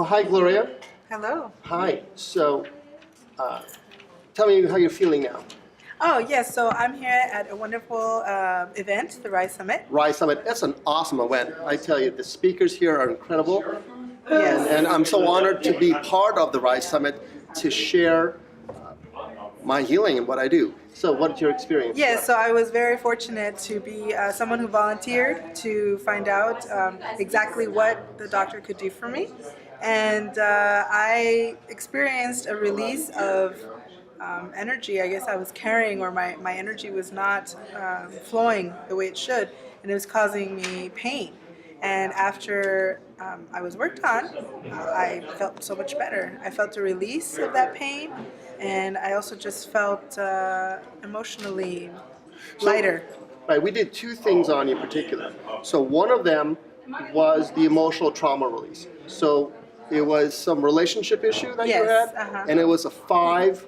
Well, hi, Gloria. Hello. Hi. So, tell me how you're feeling now. Oh, yes. So I'm here at a wonderful event, the Ryse Summit. Ryse Summit, that's an awesome event. I tell you, the speakers here are incredible. Yes. And I'm so honored to be part of the Ryse Summit to share my healing and what I do. So what's your experience? Yes, so I was very fortunate to be someone who volunteered to find out exactly what the doctor could do for me. And I experienced a release of energy. I guess I was carrying, or my energy was not flowing the way it should, and it was causing me pain. And after I was worked on, I felt so much better. I felt a release of that pain, and I also just felt emotionally lighter. Right, we did two things on you in particular. So one of them was the emotional trauma release. So it was some relationship issue that you Yes, had, and it was a 5.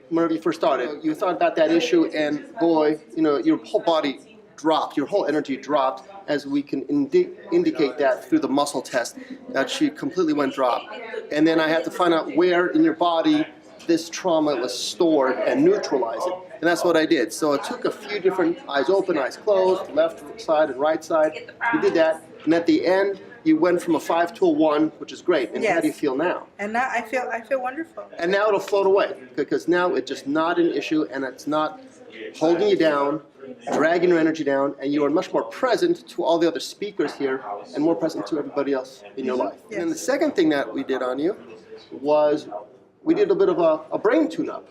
Whenever you first started, you thought about that issue, and boy, you know, your whole body dropped, your whole energy dropped, as we can indicate that through the muscle test, that she completely went drop. And then I had to find out where in your body this trauma was stored and neutralize it. And that's what I did. So it took a few different eyes open, eyes closed, left side and right side. We did that, and at the end, you went from a 5 to a 1, which is great. And Yes. how do you feel now? And now I feel wonderful. And now it'll float away, because now it's just not an issue, and it's not holding you down, dragging your energy down, and you are much more present to all the other speakers here and more present to everybody else in your life. Yes. And then the second thing that we did on you was we did a bit of a brain tune-up.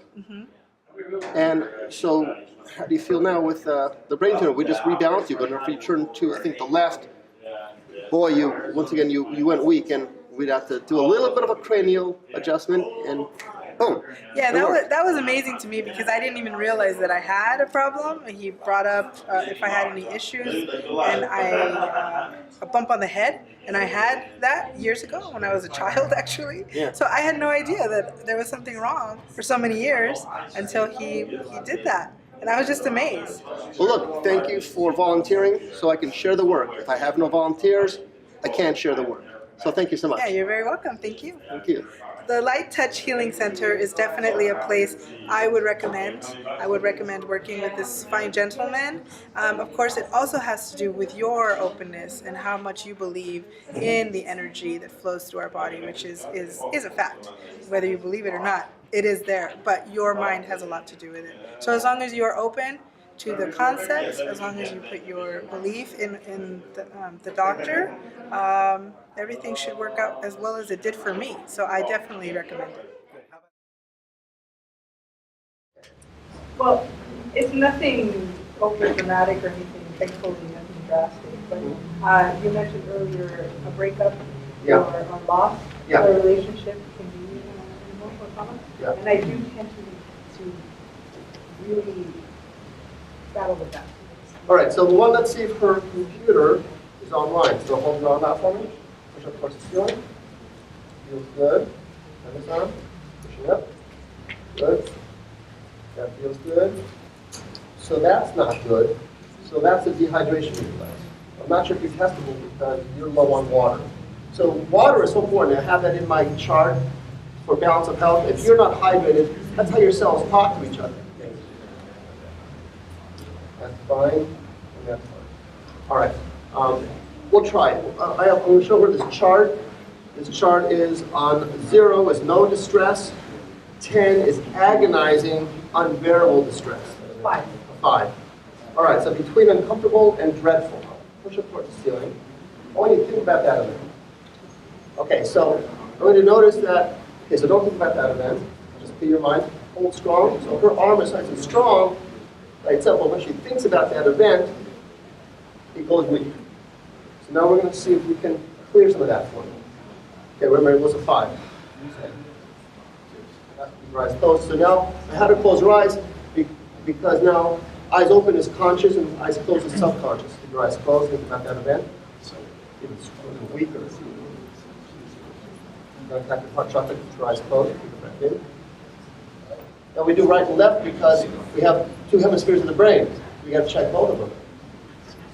And so how do you feel now with the brain tune-up? We just rebalanced you, but if you turn to, I think, the left, boy, you went weak, and we'd have to do a little bit of a cranial adjustment, and boom. Yeah, it worked. that was amazing to me, because I didn't even realize that I had a problem. He brought up if I had any issues, and a bump on the head, and I had that years ago when I was a child, actually. Yeah. So I had no idea that there was something wrong for so many years until he did that. And I was just amazed. Well, look, thank you for volunteering so I can share the work. If I have no volunteers, I can't share the work. So thank you so much. Yeah, you're very welcome. Thank you. Thank you. The Light Touch Healing Center is definitely a place I would recommend. I would recommend working with this fine gentleman. Of course, it also has to do with your openness and how much you believe in the energy that flows through our body, which is a fact. Whether you believe it or not, it is there, but your mind has a lot to do with it. So as long as you're open to the concepts, as long as you put your belief in the doctor, everything should work out as well as it did for me. So I definitely recommend it. Well, it's nothing overly dramatic or anything, thankfully nothing drastic. But you mentioned earlier a breakup Yeah. or a loss Yeah. of a relationship can be an emotional trauma. Yeah. And I do tend to really battle with that. All right, so let's see if her computer is online. So hold it on that for me. Push up towards the ceiling. Feels good. Turn this on. Pushing up. Good. That feels good. So that's not good. So that's a dehydration reflex. I'm not sure if you're testable because you're low on water. So water is so important. I have that in my chart for balance of health. If you're not hydrated, that's how your cells talk to each other. That's fine, and that's fine. All right, we'll try it. I'm going to show her this chart. This chart is on 0 is no distress, 10 is agonizing, unbearable distress. 5. 5. All right, so between uncomfortable and dreadful. Push up towards the ceiling. I want you to think about that event. Okay, so I'm going to notice that, okay, so don't think about that event. Just be your mind, hold strong. So her arm is nice and strong by itself, but when she thinks about that event, it goes weak. So now we're going to see if we can clear some of that for you. Okay, remember it was a 5. Your eyes closed. So now I had her close her eyes because now eyes open is conscious and eyes closed is subconscious. Keep your eyes closed, think about that event. It's a little weaker. You're going to attack the heart chakra, keep your eyes closed, keep it back in. Now we do right and left because we have 2 hemispheres of the brain. We got to check both of them.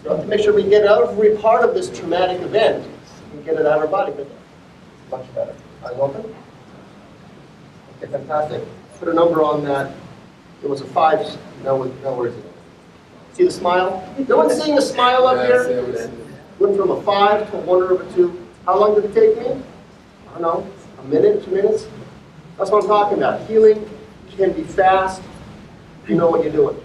So to make sure we get every part of this traumatic event, we can get it out of our body, but much better. Eyes open. Okay, fantastic. Put a number on that. It was a 5. Now where is it? See the smile? No one's seeing the smile up here? Went from a 5 to a 1 over 2. How long did it take me? I don't know, a minute, 2 minutes? That's what I'm talking about. Healing can be fast. You know what you're doing.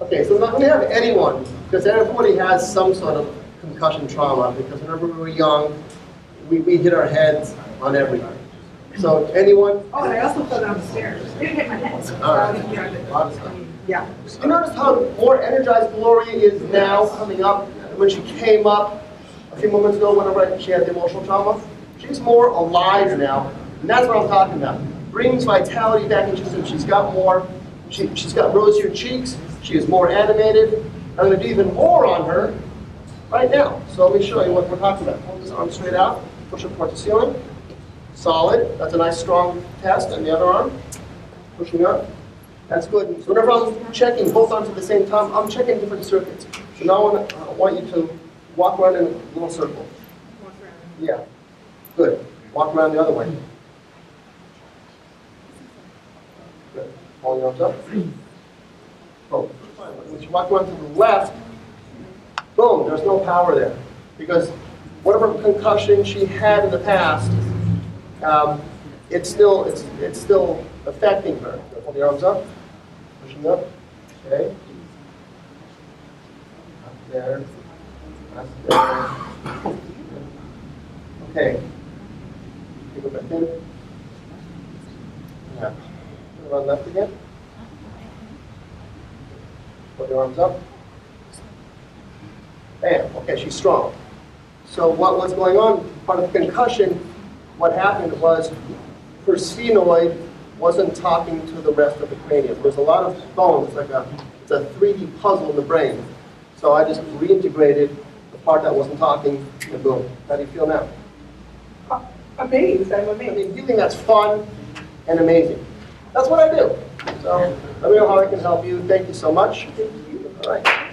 Okay, so I'm not going to have anyone, because everybody has some sort of concussion trauma, because whenever we were young, we hit our heads on everything. So anyone? Oh, and I also fell down the stairs. I didn't hit my head. All right. Yeah. You notice how more energized Gloria is now coming up than when she came up a few moments ago whenever she had the emotional trauma? She's more alive now, and that's what I'm talking about. Brings vitality back into system. She's got more. She's got rosier cheeks. She is more animated. I'm going to do even more on her right now. So let me show you what we're talking about. Hold this arm straight out. Push it towards the ceiling. Solid. That's a nice strong test. And the other arm. Pushing up. That's good. So whenever I'm checking both arms at the same time, I'm checking different circuits. So now I want you to walk around in a little circle. Yeah. Good. Walk around the other way. Good. Hold your arms up. Oh. When you walk around to the left, boom, there's no power there. Because whatever concussion she had in the past, it's still affecting her. Hold your arms up. Pushing up. Okay. Up there. Up there. Okay. Go back in. Yeah. Turn around left again. Put your arms up. Bam. Okay, she's strong. So what was going on? Part of the concussion, what happened was her sphenoid wasn't talking to the rest of the cranium. There's a lot of bones, it's a 3D puzzle in the brain. So I just reintegrated the part that wasn't talking, and boom. How do you feel now? Amazed. I'm I amazed. mean, healing that's fun and amazing. That's what I do. So let me know how I can help you. Thank you so much. All right.